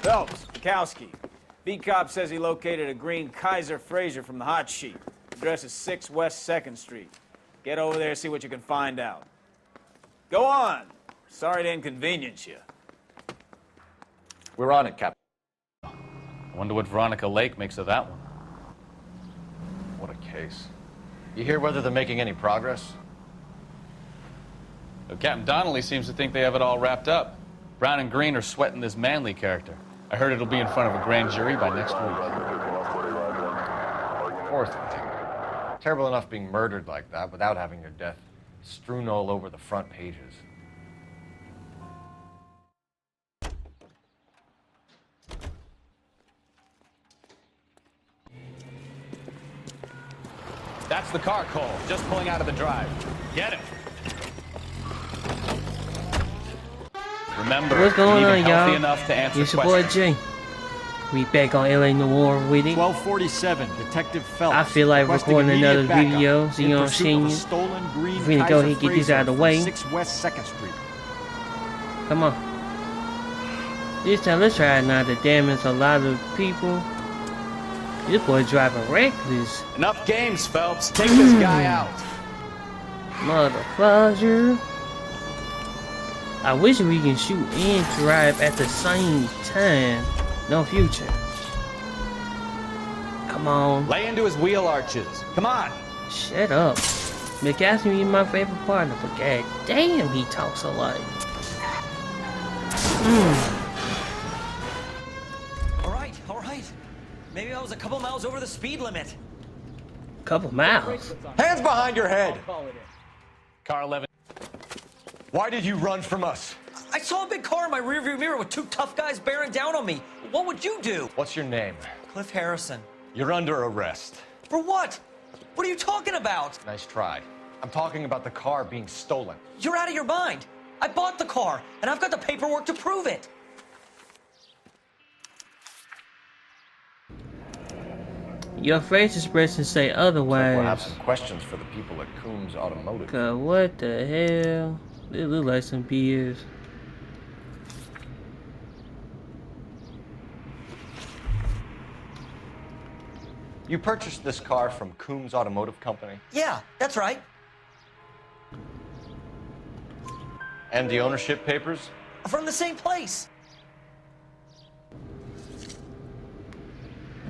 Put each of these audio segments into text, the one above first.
Phelps, Kowski. B-Cop says he located a green Kaiser Fraser from the hot sheet. Address is 6 West 2nd Street. Get over there, see what you can find out. Go on. Sorry to inconvenience you. We're on it, Captain. I wonder what Veronica Lake makes of that one. What a case. You hear whether they're making any progress? Well, Captain Donnelly seems to think they have it all wrapped up. Brown and Green are sweating this Manley character. I heard it'll be in front of a grand jury by next week. Poor thing. Terrible enough being murdered like that without having your death strewn all over the front pages. That's the car, Cole. Just pulling out of the drive. Get him. Remember, what's going on, healthy y'all? Enough to answer It's your boy questions. Jay. We back on LA Noire with it. 1247, Detective Phelps. I feel like recording another video, so you know what I'm saying? We need to go ahead and get this out of the way. 6 West 2nd Street. Come on. This time, let's try not to damage a lot of people. This boy driving reckless. Enough games, Phelps. Take this guy out. Motherfucker. I wish we can shoot and drive at the same time. No future. Come on. Lay into his wheel arches. Come on. Shut up. McCaskey is my favorite partner, but god damn, he talks a lot. All right. Maybe I was a couple miles over the speed limit. Couple miles. Hands behind your head! Car 11. Why did you run from us? I saw a big car in my rearview mirror with 2 tough guys bearing down on me. What would you do? What's your name? Cliff Harrison. You're under arrest. For what? What are you talking about? Nice try. I'm talking about the car being stolen. You're out of your mind. I bought the car, and I've got the paperwork to prove it. Your face expression say otherwise. We'll have some questions for the people at Coombs Automotive. Cause what the hell? They look like some peers. You purchased this car from Coombs Automotive Company? Yeah, that's right. And the ownership papers? From the same place.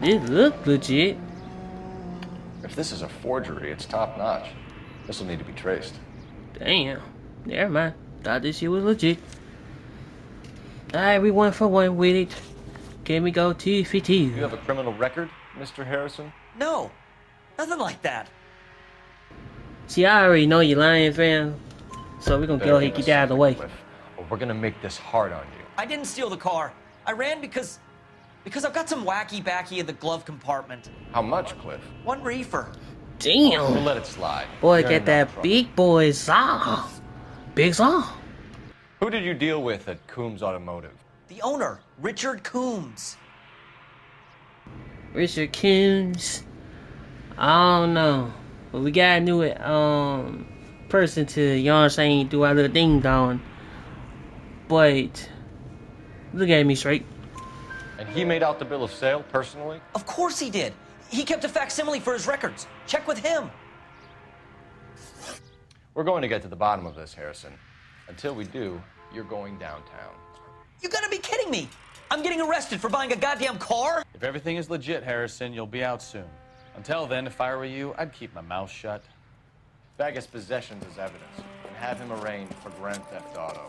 This look legit. If this is a forgery, it's top-notch. This will need to be traced. Damn. Never mind. Thought this shit was legit. Alright, we 1 for 1 with it. Can we go 2 for 2? You have a criminal record, Mr. Harrison? No, nothing like that. See, I already know you lying, fam. So we're gonna go ahead and get out of the way. Cliff, or we're gonna make this hard on you. I didn't steal the car. I ran because I've got some wacky backy in the glove compartment. How much, Cliff? 1 reefer. Damn. We'll let it slide. Boy, You're get in that enough trouble. big boy saw. Big saw. Who did you deal with at Coombs Automotive? The owner, Richard Coombs. Richard Coombs. I don't know. But we got a new person to, you know what I'm saying, do our little ding dong. But look at me straight. And he made out the bill of sale personally? Of course he did. He kept a facsimile for his records. Check with him. We're going to get to the bottom of this, Harrison. Until we do, you're going downtown. You gotta be kidding me. I'm getting arrested for buying a goddamn car? If everything is legit, Harrison, you'll be out soon. Until then, if I were you, I'd keep my mouth shut. Bag his possessions as evidence and have him arraigned for grand theft auto.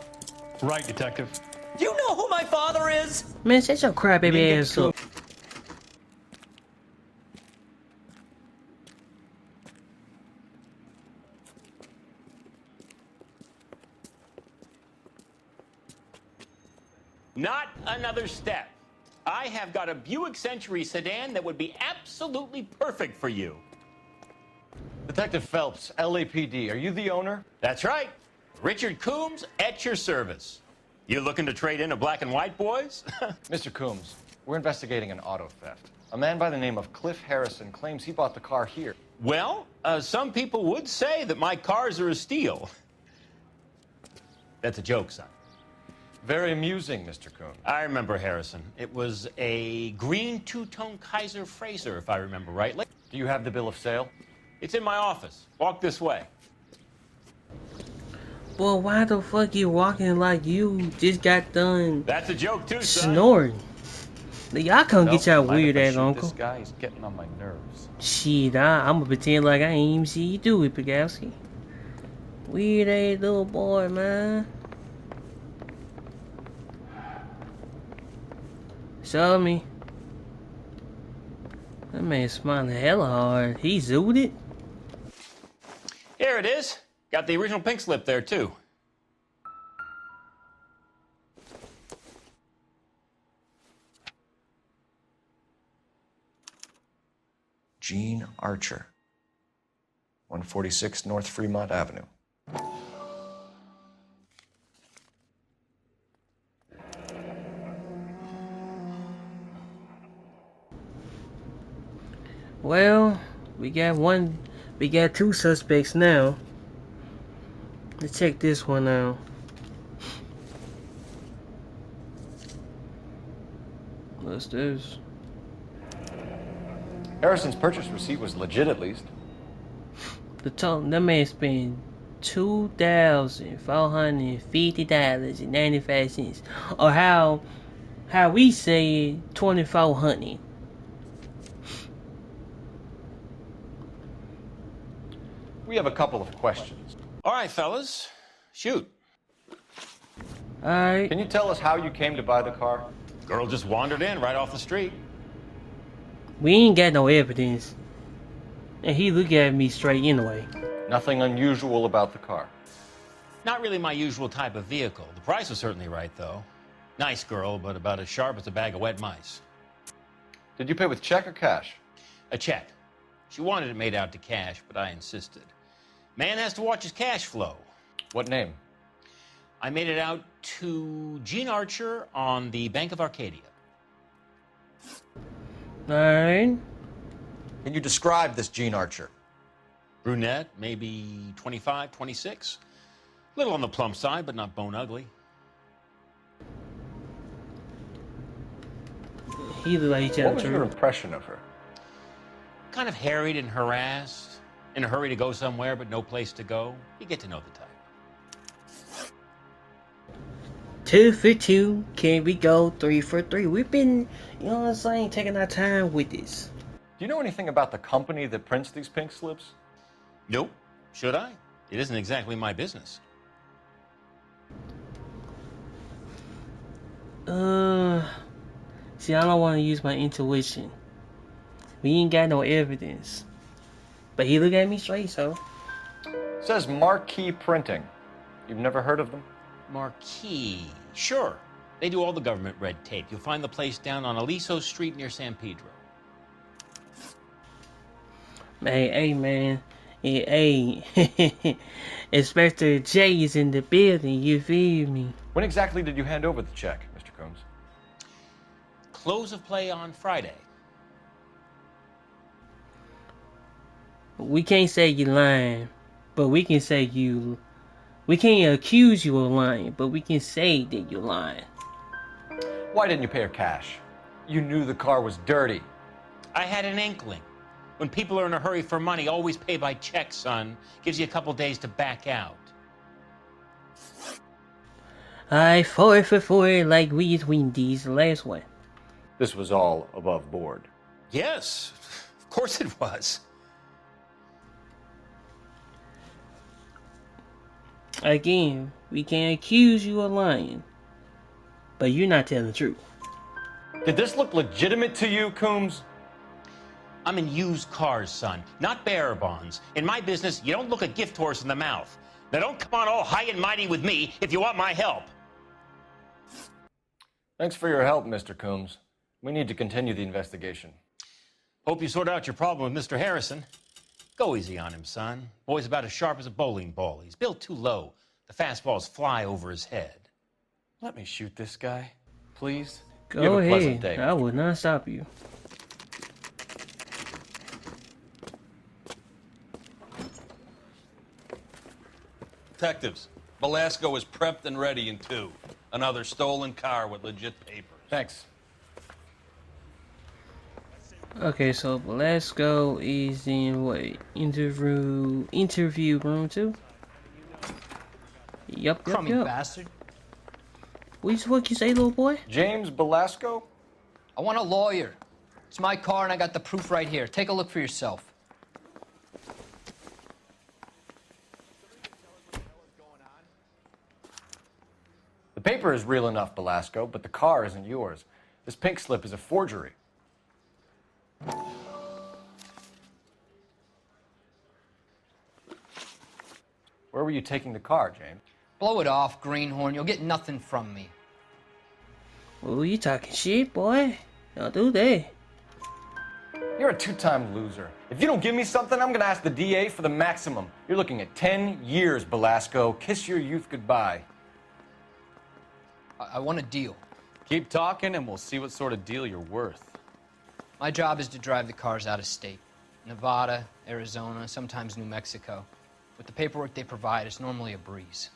Right, Detective. Do you know who my father is? Man, shut your crybaby ass up. Not another step. I have got a Buick Century sedan that would be absolutely perfect for you. Detective Phelps, LAPD, are you the owner? That's right. Richard Coombs at your service. You looking to trade in a black and white, boys? Mr. Coombs, we're investigating an auto theft. A man by the name of Cliff Harrison claims he bought the car here. Well, some people would say that my cars are a steal. That's a joke, son. Very amusing, Mr. Combs. I remember, Harrison. It was a green two-tone Kaiser Frazer, if I remember rightly. Do you have the bill of sale? It's in my office. Walk this way. Boy, why the fuck you walking like you just got done That's a joke, too, son. snoring? Y'all come get your Mind weird if I ass shoot uncle. This guy, he's getting on my nerves. Shit, I'ma pretend like I ain't even see you do it, Pegowski. Weird ass little boy, man. Show me. That man smiling hella hard. He zooted it. Here it is. Got the original pink slip there, too. Gene Archer, 146 North Fremont Avenue. Well, we got two suspects now. Let's check this one out. What's this? Harrison's purchase receipt was legit, at least. That man spent $2,450.95, or how we say it, 2,400. We have a couple of questions. All right, fellas. Shoot. All right. Can you tell us how you came to buy the car? Girl just wandered in right off the street. We ain't got no evidence, and he look at me straight anyway. Nothing unusual about the car. Not really my usual type of vehicle. The price was certainly right, though. Nice girl, but about as sharp as a bag of wet mice. Did you pay with check or cash? A check. She wanted it made out to cash, but I insisted. Man has to watch his cash flow. What name? I made it out to Gene Archer on the Bank of Arcadia. Alright. Can you describe this Gene Archer? Brunette, maybe 25, 26. Little on the plump side, but not bone ugly. He look like he What telling was the your truth. impression of her? Kind of harried and harassed. In a hurry to go somewhere, but no place to go. You get to know the type. 2 for 2. Can we go 3 for 3? We've been, you know what I'm saying, taking our time with this. Do you know anything about the company that prints these pink slips? Nope. Should I? It isn't exactly my business. See, I don't want to use my intuition. We ain't got no evidence. But he look at me straight, so. It says Marquee Printing. You've never heard of them? Marquis. Sure. They do all the government red tape. You'll find the place down on Aliso Street near San Pedro. Hey, man. Hey. Inspector J is in the building, you feel me? When exactly did you hand over the check, Mr. Combs? Close of play on Friday. We can't say you lying, but we can say you. We can't accuse you of lying, but we can say that you're lying. Why didn't you pay her cash? You knew the car was dirty. I had an inkling. When people are in a hurry for money, always pay by check, son. Gives you a couple days to back out. I 4 for 4 like we Wendy's the last one. This was all above board. Yes, of course it was. Again, we can't accuse you of lying, but you're not telling the truth. Did this look legitimate to you, Combs? I'm in used cars, son, not bearer bonds. In my business, you don't look a gift horse in the mouth. Now don't come on all high and mighty with me if you want my help. Thanks for your help, Mr. Combs. We need to continue the investigation. Hope you sort out your problem with Mr. Harrison. Go easy on him, son. Boy's about as sharp as a bowling ball. He's built too low. The fastballs fly over his head. Let me shoot this guy, please. You Go have a pleasant ahead. day. I will not stop you. Detectives, Velasco is prepped and ready in 2. Another stolen car with legit papers. Thanks. Okay, so Velasco is in what? Interview room 2? Yep. Crummy bastard. What you say, little boy? James Belasco? I want a lawyer. It's my car and I got the proof right here. Take a look for yourself. The paper is real enough, Belasco, but the car isn't yours. This pink slip is a forgery. Where were you taking the car, James? Blow it off, greenhorn. You'll get nothing from me. Oh, you talking shit, boy? Don't do that. You're a two-time loser. If you don't give me something, I'm gonna ask the DA for the maximum. You're looking at 10 years, Belasco. Kiss your youth goodbye. I want a deal. Keep talking and we'll see what sort of deal you're worth. My job is to drive the cars out of state. Nevada, Arizona, sometimes New Mexico. With the paperwork they provide, it's normally a breeze.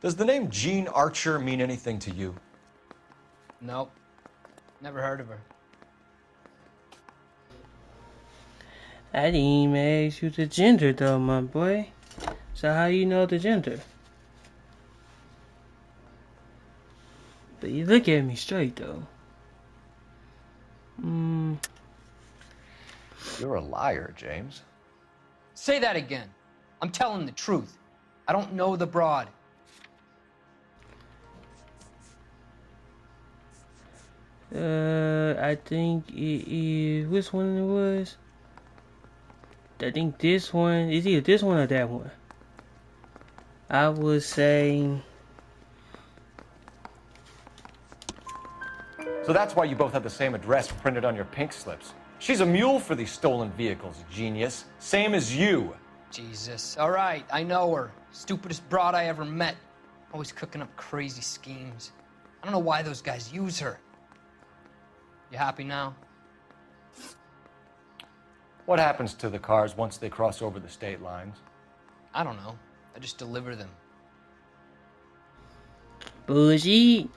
Does the name Jean Archer mean anything to you? Nope. Never heard of her. I didn't even ask you the gender, though, my boy. So how you know the gender? But you look at me straight, though. You're a liar, James. Say that again. I'm telling the truth. I don't know the broad. I think it is. Which one it was? I think this one. It's either this one or that one. I would say. So that's why you both have the same address printed on your pink slips. She's a mule for these stolen vehicles, genius. Same as you. Jesus. All right, I know her. Stupidest broad I ever met. Always cooking up crazy schemes. I don't know why those guys use her. You happy now? What happens to the cars once they cross over the state lines? I don't know. I just deliver them. Bougie.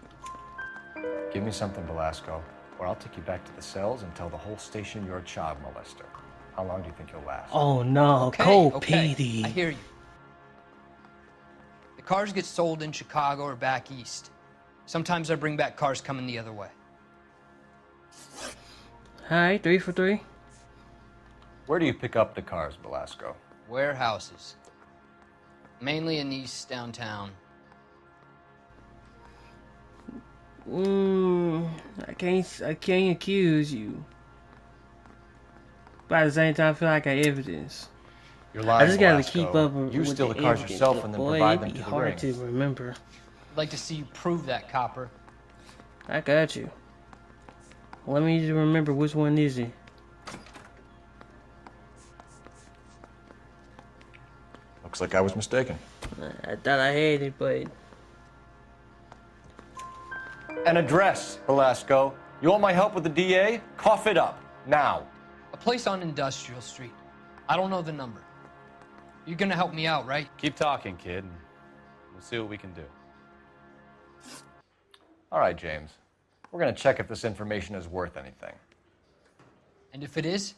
Give me something, Belasco, or I'll take you back to the cells and tell the whole station you're a child molester. How long do you think you'll last? Oh no, Okay, Cole okay. Petey. I hear you. The cars get sold in Chicago or back east. Sometimes I bring back cars coming the other way. Alright, 3 for 3. Where do you pick up the cars, Belasco? Warehouses. Mainly in East downtown. I can't accuse you. But at the same time, I feel like I evidence. You're lying, I just gotta Belasco. keep up You with steal the the cars evidence, yourself but and then boy, provide it'd them be to the hard ring. to remember. I'd like to see you prove that, copper. I got you. Let me just remember which one is it. Looks like I was mistaken. I thought I had it, but An address, Belasco. You want my help with the DA? Cough it up, now. A place on Industrial Street. I don't know the number. You're gonna help me out, right? Keep talking, kid, and we'll see what we can do. All right, James. We're gonna check if this information is worth anything. And if it is,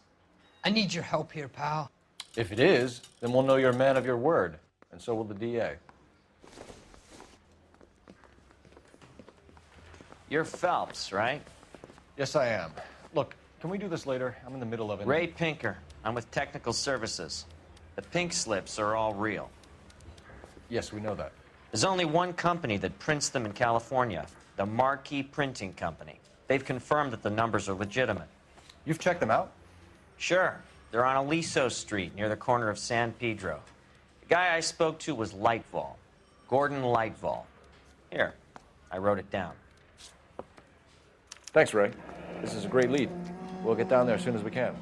I need your help here, pal. If it is, then we'll know you're a man of your word, and so will the DA. You're Phelps, right? Yes, I am. Look, can we do this later? I'm in the middle of it. Ray Pinker. I'm with Technical Services. The pink slips are all real. Yes, we know that. There's only one company that prints them in California, the Marquee Printing Company. They've confirmed that the numbers are legitimate. You've checked them out? Sure. They're on Aliso Street, near the corner of San Pedro. The guy I spoke to was Lightval. Gordon Lightval. Here, I wrote it down. Thanks, Ray. This is a great lead. We'll get down there as soon as we can.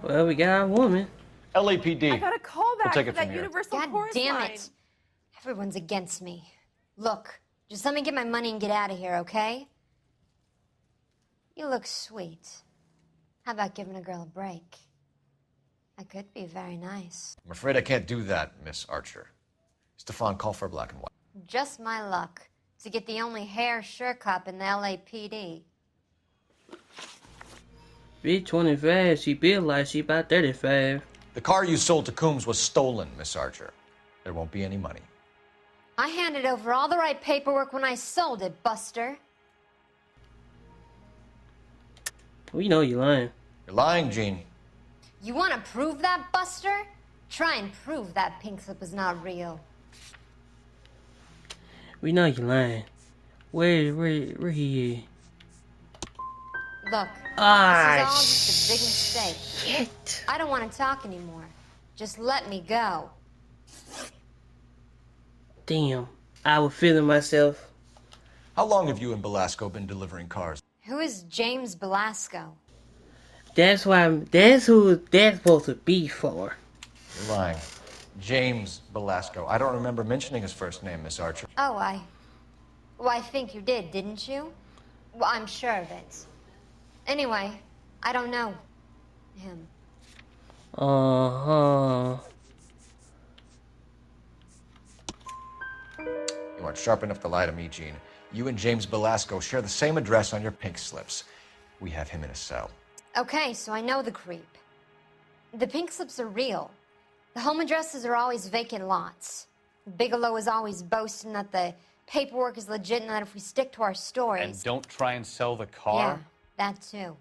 well, we got a woman. LAPD. I got a call back take for it from that here. universal God chorus damn line. it. Everyone's against me. Look, Just let me get my money and get out of here, okay? You look sweet. How about giving a girl a break? That could be very nice. I'm afraid I can't do that, Miss Archer. Stefan, call for black and white. Just my luck to get the only hair sure cop in the LAPD. Bitch 25, she built like she about 35. The car you sold to Coombs was stolen, Miss Archer. There won't be any money. I handed over all the right paperwork when I sold it, Buster. We know you lying. You're lying, Gene. You want to prove that, Buster? Try and prove that pink slip is not real. We know you lying. Where he at? Look, Ah, this is all just a big mistake. Shit. I don't want to talk anymore. Just let me go. Damn. I was feeling myself. How long have you and Belasco been delivering cars? Who is James Belasco? That's who that's supposed to be for. You're lying. James Belasco. I don't remember mentioning his first name, Miss Archer. Oh, well, I think you did, didn't you? Well, I'm sure of it. Anyway, I don't know him. Uh-huh. You aren't sharp enough to lie to me, Gene. You and James Belasco share the same address on your pink slips. We have him in a cell. Okay, so I know the creep. The pink slips are real. The home addresses are always vacant lots. Bigelow is always boasting that the paperwork is legit and that if we stick to our stories... And don't try and sell the car? Yeah, that too.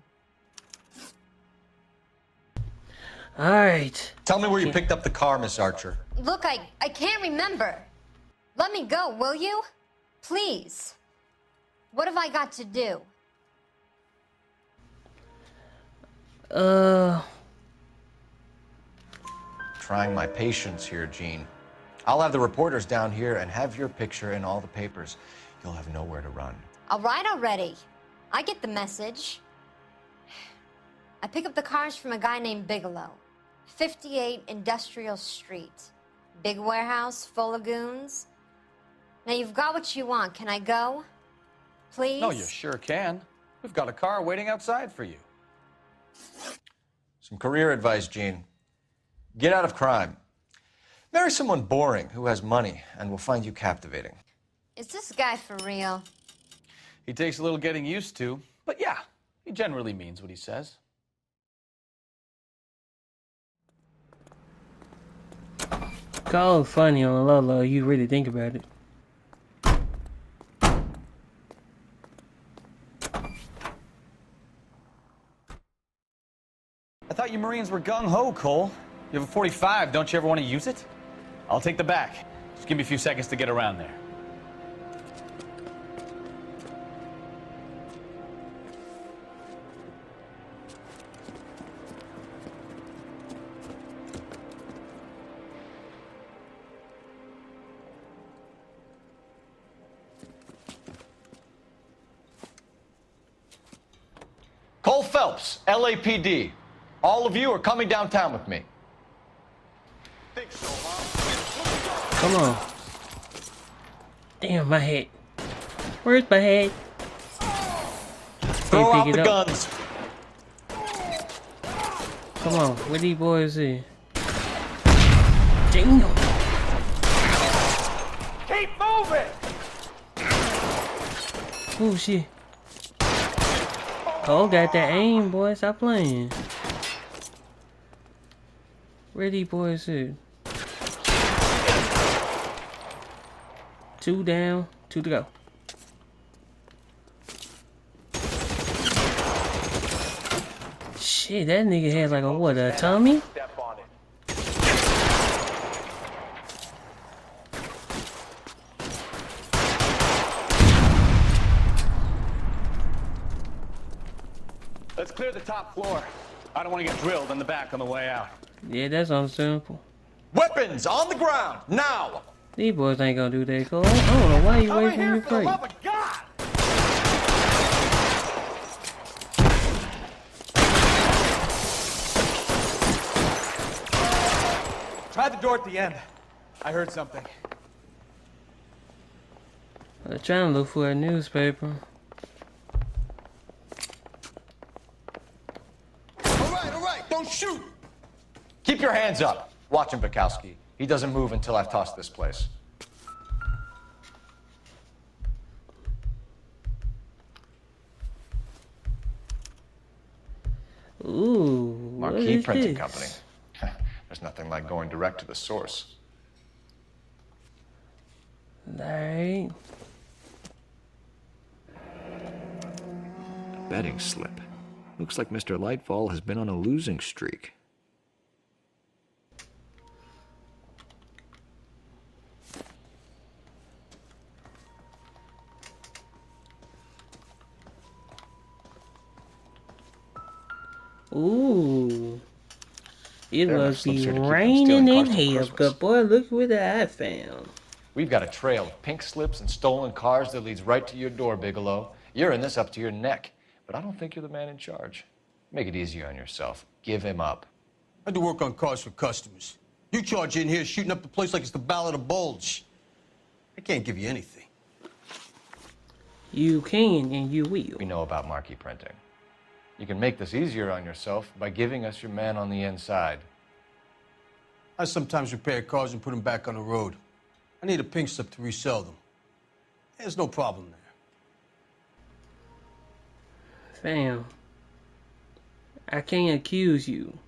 Alright. Tell me where you picked up the car, Miss Archer. Look, I can't remember. Let me go, will you? Please. What have I got to do? Trying my patience here, Gene. I'll have the reporters down here and have your picture in all the papers. You'll have nowhere to run. All right already. I get the message. I pick up the cars from a guy named Bigelow. 58 Industrial Street. Big warehouse, full of goons. Now you've got what you want. Can I go? Please? No, you sure can. We've got a car waiting outside for you. Some career advice, Gene. Get out of crime. Marry someone boring who has money and will find you captivating. Is this guy for real? He takes a little getting used to, but yeah, he generally means what he says. Call it funny on the low low, you really think about it. I thought you Marines were gung-ho, Cole. You have a 45, don't you ever want to use it? I'll take the back. Just give me a few seconds to get around there. Cole Phelps, LAPD. All of you are coming downtown with me. Come on. Damn, my head. Where's my head? Throw Can't out pick the it up. guns. Come on, where these boys at? Damn. Keep moving! Oh shit. Oh, got that aim, boy. Stop playing. Where these boys at? 2 down, 2 to go. Shit, that nigga had like a what, a tummy? Step on it. Let's clear the top floor. I don't want to get drilled in the back on the way out. Yeah, that's simple. Weapons on the ground, now! These boys ain't gonna do that, Cole. I don't know why you waiting for me to break. of God! Try the door at the end. I heard something. I'm trying to look for a newspaper. All right, don't shoot! Keep your hands up. Watch him, Bukowski. He doesn't move until I've tossed this place. Ooh, what Marquee is Printing this? Company. There's nothing like going direct to the source. Alright. Betting slip. Looks like Mr. Lightfall has been on a losing streak. Ooh. It There are must slips be here to keep from raining stealing in cars till hell, Christmas. but boy, look what I found. We've got a trail of pink slips and stolen cars that leads right to your door, Bigelow. You're in this up to your neck, but I don't think you're the man in charge. Make it easier on yourself. Give him up. I do work on cars for customers. You charge in here shooting up the place like it's the Ballad of Bulge. I can't give you anything. You can and you will. We know about marquee printing. You can make this easier on yourself by giving us your man on the inside. I sometimes repair cars and put them back on the road. I need a pink slip to resell them. There's no problem there. Fam, I can't accuse you.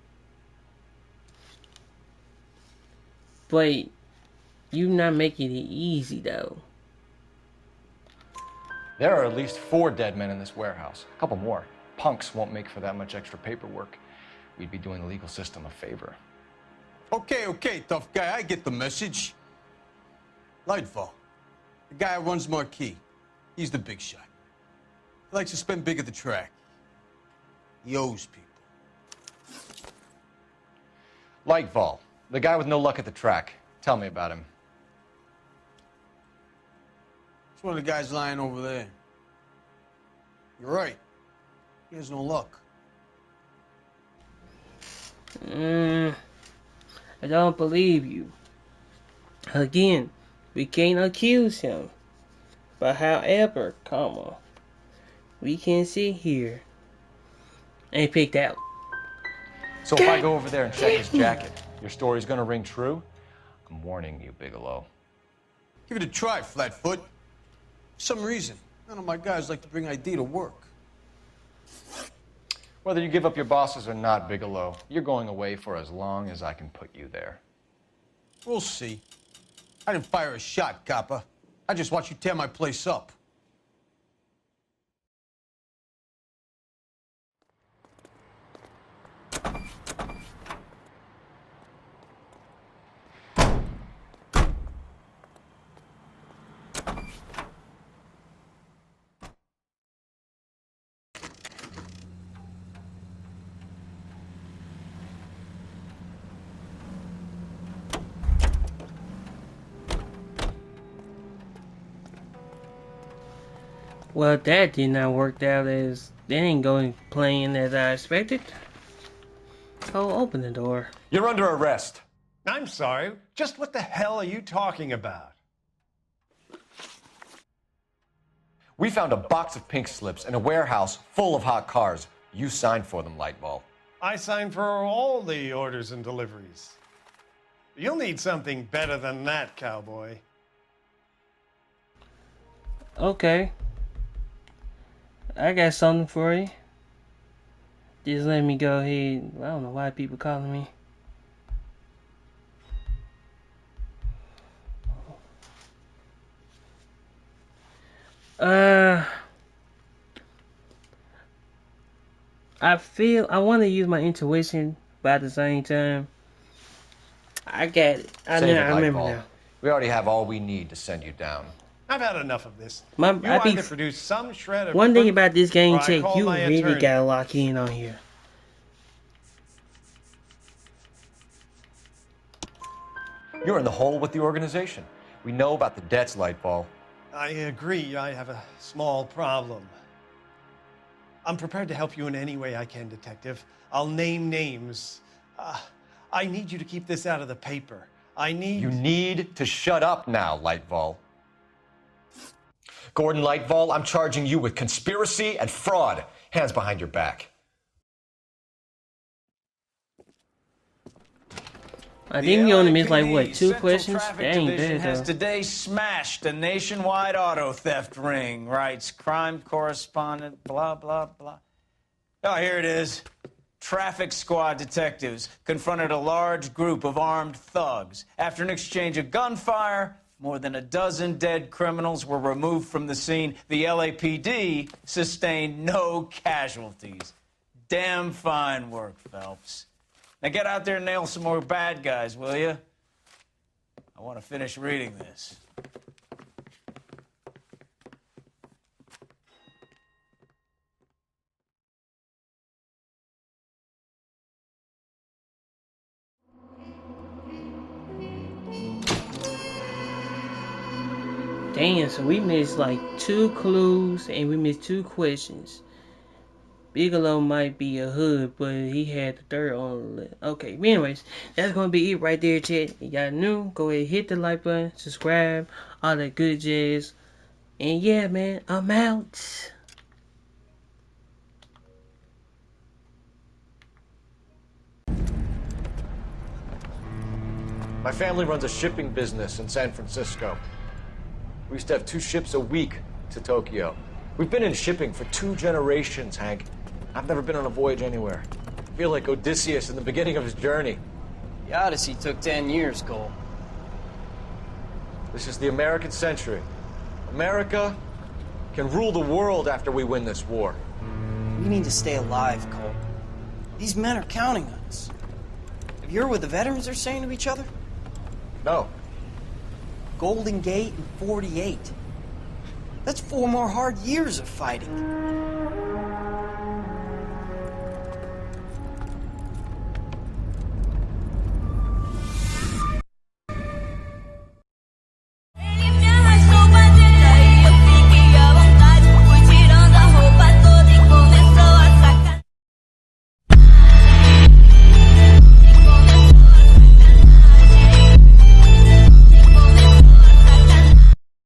But you not making it easy though. There are at least 4 dead men in this warehouse. A couple more. Punks won't make for that much extra paperwork. We'd be doing the legal system a favor. Okay, tough guy, I get the message. Lightfall, the guy who runs Marquee. He's the big shot. He likes to spend big at the track. He owes people. Lightfall, the guy with no luck at the track. Tell me about him. It's one of the guys lying over there. You're right. He has no luck. I don't believe you. Again, we can't accuse him. But however, we can sit here and pick out. So if I go over there and check his jacket, your story's gonna ring true? I'm warning you, Bigelow. Give it a try, Flatfoot. For some reason, none of my guys like to bring ID to work. Whether you give up your bosses or not, Bigelow, you're going away for as long as I can put you there. We'll see. I didn't fire a shot, copper. I just watched you tear my place up. Well, that did not work out as that ain't going playing as I expected. So open the door. You're under arrest. I'm sorry. Just what the hell are you talking about? We found a box of pink slips in a warehouse full of hot cars. You signed for them, Lightball. I signed for all the orders and deliveries. You'll need something better than that, cowboy. Okay. I got something for you. Just let me go ahead. I don't know why people calling me. I want to use my intuition, but at the same time, I got it. I remember now. We already have all we need to send you down. I've had enough of this. You either produce some shred of one thing proof, about this game, or I check, call you my really attorney. gotta lock in on here. You're in the hole with the organization. We know about the debts, Lightball. I agree. I have a small problem. I'm prepared to help you in any way I can, Detective. I'll name names. I need you to keep this out of the paper. You need to shut up now, Lightball. Gordon Lightfall, I'm charging you with conspiracy and fraud. Hands behind your back. I think you only missed like what, LAPD 2 Central questions? Traffic That ain't Division bad has though. today smashed a nationwide auto theft ring, writes crime correspondent, blah, blah, blah. Oh, here it is. Traffic squad detectives confronted a large group of armed thugs. After an exchange of gunfire, more than a dozen dead criminals were removed from the scene. The LAPD sustained no casualties. Damn fine work, Phelps. Now get out there and nail some more bad guys, will you? I want to finish reading this. Damn, so we missed like 2 clues and we missed 2 questions. Bigelow might be a hood, but he had the third on the list. Okay, but anyways, that's gonna be it right there, chat. If y'all new, go ahead, hit the like button, subscribe, all that good jazz. And yeah, man, I'm out. My family runs a shipping business in San Francisco. We used to have 2 ships a week to Tokyo. We've been in shipping for 2 generations, Hank. I've never been on a voyage anywhere. I feel like Odysseus in the beginning of his journey. The Odyssey took 10 years, Cole. This is the American century. America can rule the world after we win this war. We need to stay alive, Cole. These men are counting on us. Have you heard what the veterans are saying to each other? No. Golden Gate and 48. That's 4 more hard years of fighting.